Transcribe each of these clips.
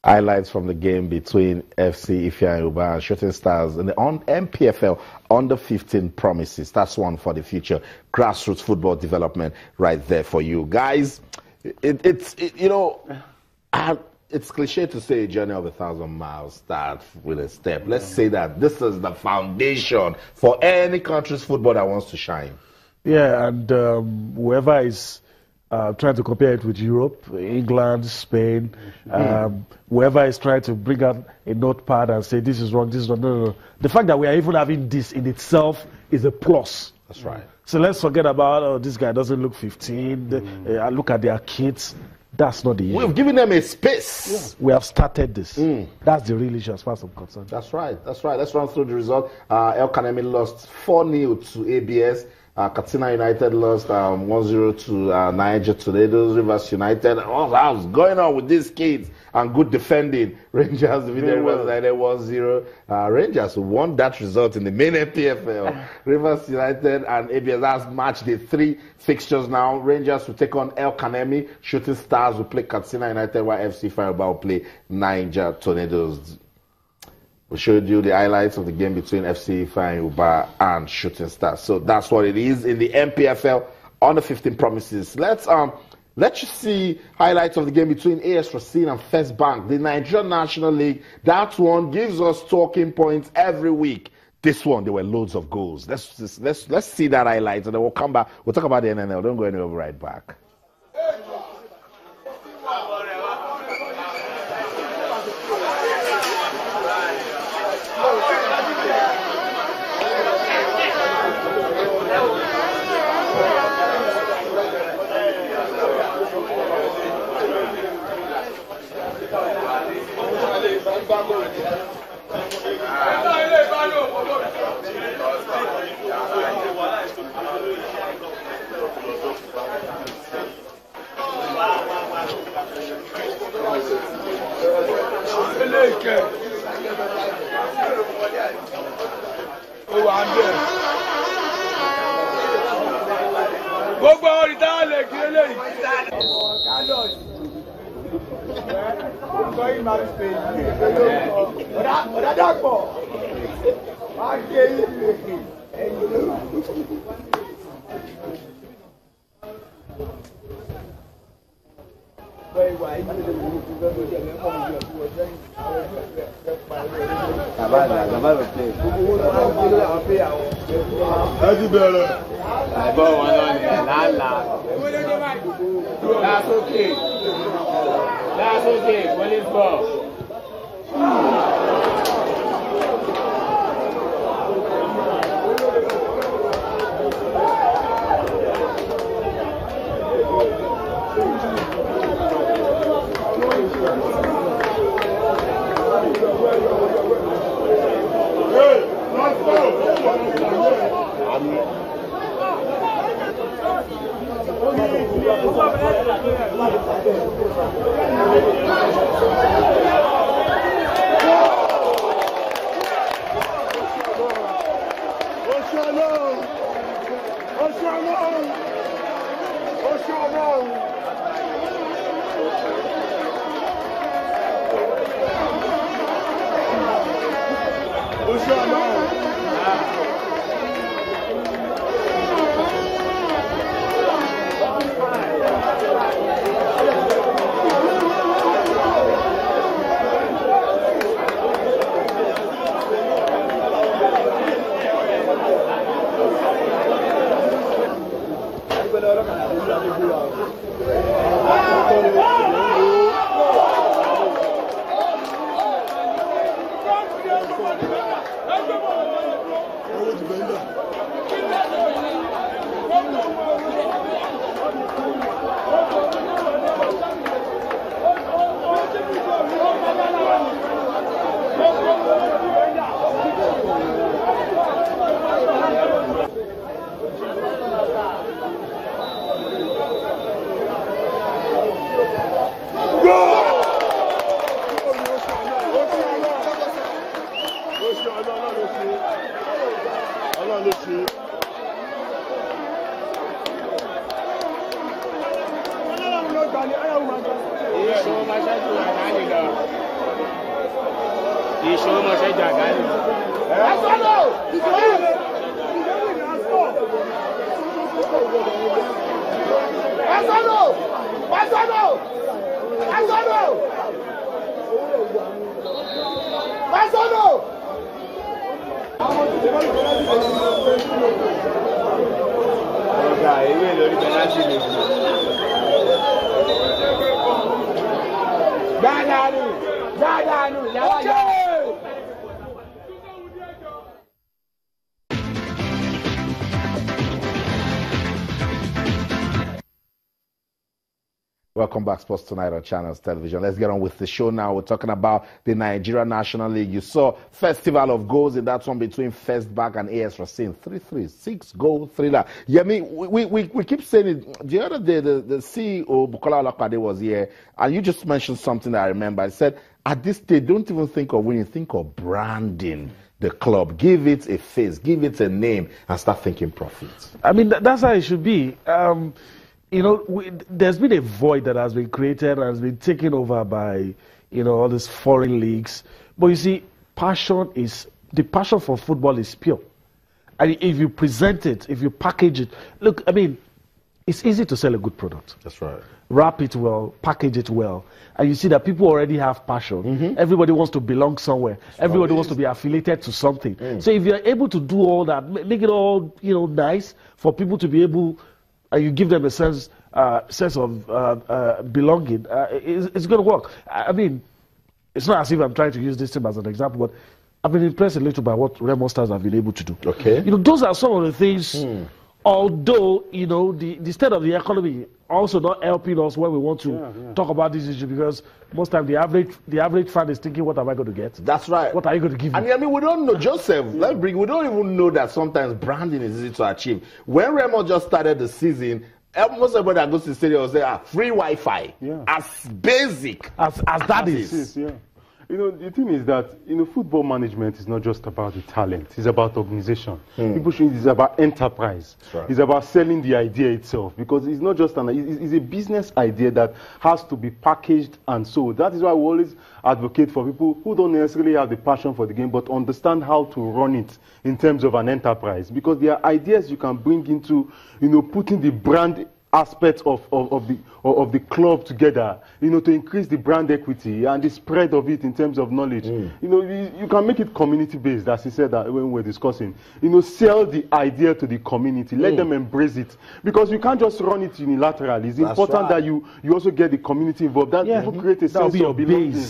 Highlights from the game between FC Ifeanyi Uba and Shooting Stars in the MPFL under 15 promises. That's one for the future. Grassroots football development right there for you guys. It's cliche to say a journey of 1,000 miles starts with a step. Let's say that this is the foundation for any country's football that wants to shine. Yeah, and whoever is trying to compare it with Europe, England, Spain, whoever is trying to bring out a notepad and say this is wrong, this is wrong. No. The fact that we are even having this in itself is a plus. That's right. So let's forget about, oh, this guy doesn't look 15. Look at their kids. That's not the issue. We've given them a space. Yeah. We have started this. That's the real issue as far as I'm concerned. That's right. That's right. Let's run through the result. El Kanemi lost 4-0 to ABS. Katsina United lost 1-0 to Niger Tornadoes. Rivers United. What was going on with these kids? And good defending. Rangers defeated Rivers United 1-0. Rangers won that result in the main MPFL. Rivers United and ABS has matched the 3 fixtures now. Rangers will take on El Kanemi. Shooting Stars will play Katsina United, while FC Ifeanyi Uba will play Niger Tornadoes. We showed you the highlights of the game between FC Ifeanyi Uba and Shooting Stars. So that's what it is in the MPFL under 15 promises. Let's you see highlights of the game between AS Racine and First Bank, the Nigerian National League. That one gives us talking points every week. This one, there were loads of goals. Let's see that highlight, and then we'll come back. We'll talk about the NNL. Don't go anywhere. We'll be right back. That's okay. That's okay. Police ball. ṣòwò mọ̀ṣẹ́ jà gáàlì. Ọ̀gá ìwé lórí penalty ni. Dáadáa nù, yàrá yàrá. Welcome back, Sports Tonight on Channels Television. Let's get on with the show now. We're talking about the Nigeria National League. You saw Festival of Goals in that one between First Bank and AS Racine. 3-3, 6-goal thriller. Yeah, I mean, we keep saying it. The other day, the CEO, Bukola Olakade, was here, and you just mentioned something that I remember. I said, at this stage, don't even think of winning, think of branding the club. Give it a face, give it a name, and start thinking profits. I mean, that's how it should be. You know, there's been a void that has been created and has been taken over by, you know, all these foreign leagues. But you see, the passion for football is pure. And if you present it, if you package it, look, I mean, it's easy to sell a good product. That's right. Wrap it well, package it well. And you see that people already have passion. Mm-hmm. Everybody wants to belong somewhere. Everybody wants to be affiliated to something. So if you're able to do all that, make it all, you know, nice for people to be able, and you give them a sense of belonging, it's going to work. I mean, it's not as if I'm trying to use this team as an example, but I've been impressed a little by what Remo Stars have been able to do. Okay. You know, those are some of the things, although, you know, the state of the economy also not helping us when we want to talk about this issue, because most time the average fan is thinking, what am I going to get? That's right. What are you going to give me? And I mean, we don't know, Joseph, we don't even know that sometimes branding is easy to achieve. When Remo just started the season, most everybody that goes to the stadium will say, free Wi-Fi. Yeah. As basic as that is. Yeah. You know, the thing is that, you know, football management is not just about the talent. It's about organization. People should, it's about enterprise. Right. It's about selling the idea itself, because it's not just it's a business idea that has to be packaged and sold. That is why we always advocate for people who don't necessarily have the passion for the game, but understand how to run it in terms of an enterprise. Because there are ideas you can bring into, you know, putting the brand aspect of the club together, you know, to increase the brand equity and the spread of it in terms of knowledge. You know, you can make it community based, as he said that when we were discussing. You know, sell the idea to the community, let them embrace it, because you can't just run it unilaterally. It's important that you also get the community involved. That will create a sense of belonging.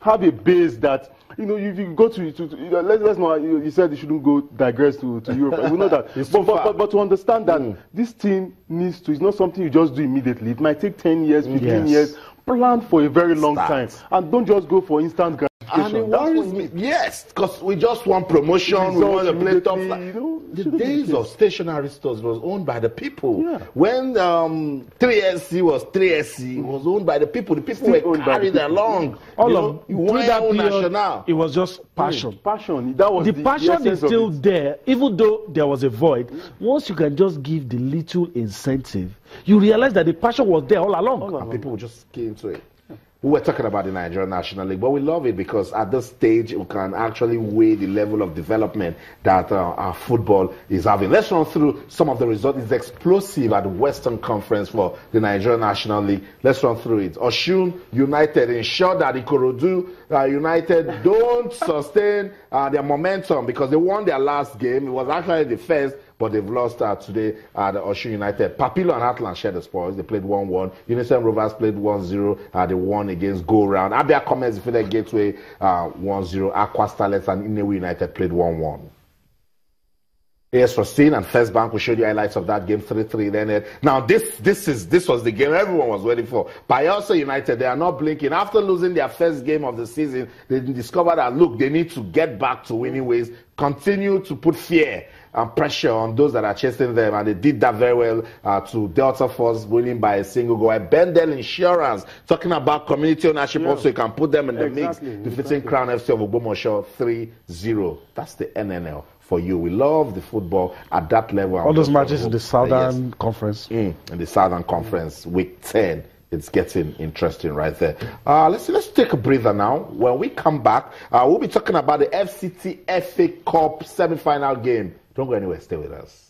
Have a base that, you know, if you go to let's know, you said you shouldn't go digress to Europe. We know that. but to understand that this thing needs to, it's not something you just do immediately. It might take 10 years, 15 years. Plan for a very long time. And don't just go for instant gratification. And it worries me. Yes, because we just want promotion, we want to play top. You know, the days of stationary stores was owned by the people. Yeah. When 3SC was 3SC, it was owned by the people. The people were carried along. All of that period, it was just passion. Passion. That was the passion is still there, even though there was a void. Once you can just give the little incentive, you realize that the passion was there all along. And people would just get into it. We were talking about the Nigerian National League, but we love it because at this stage we can actually weigh the level of development that our football is having. Let's run through some of the results. It's explosive at the Western Conference for the Nigerian National League. Let's run through it. Osun United ensured that Ikorodu United don't sustain their momentum because they won their last game. It was actually the first, but they've lost today at Osun United. Papilo and Atlant shared the spoils. They played 1-1. Unison Rovers played 1-0. They won against Go Round. Abia Commerce defeated Gateway 1-0. Aqua Starlets and Inewi United played 1-1. AS Racine and First Bank, we showed you highlights of that game, 3-3 then. Now this was the game everyone was waiting for. Bayelsa United, they are not blinking. After losing their first game of the season, they discovered that, look, they need to get back to winning ways, continue to put fear and pressure on those that are chasing them, and they did that very well to Delta Force, winning by a single goal. Bendel Insurance, talking about community ownership, also you can put them in the mix, defeating Crown FC of Ogbomoso 3-0. That's the NNL for you. We love the football at that level. All those matches in the Southern Conference. In the Southern Conference, week 10. it's getting interesting right there. Let's take a breather now. When we come back, we'll be talking about the FCT FA Cup semi-final game. Don't go anywhere. Stay with us.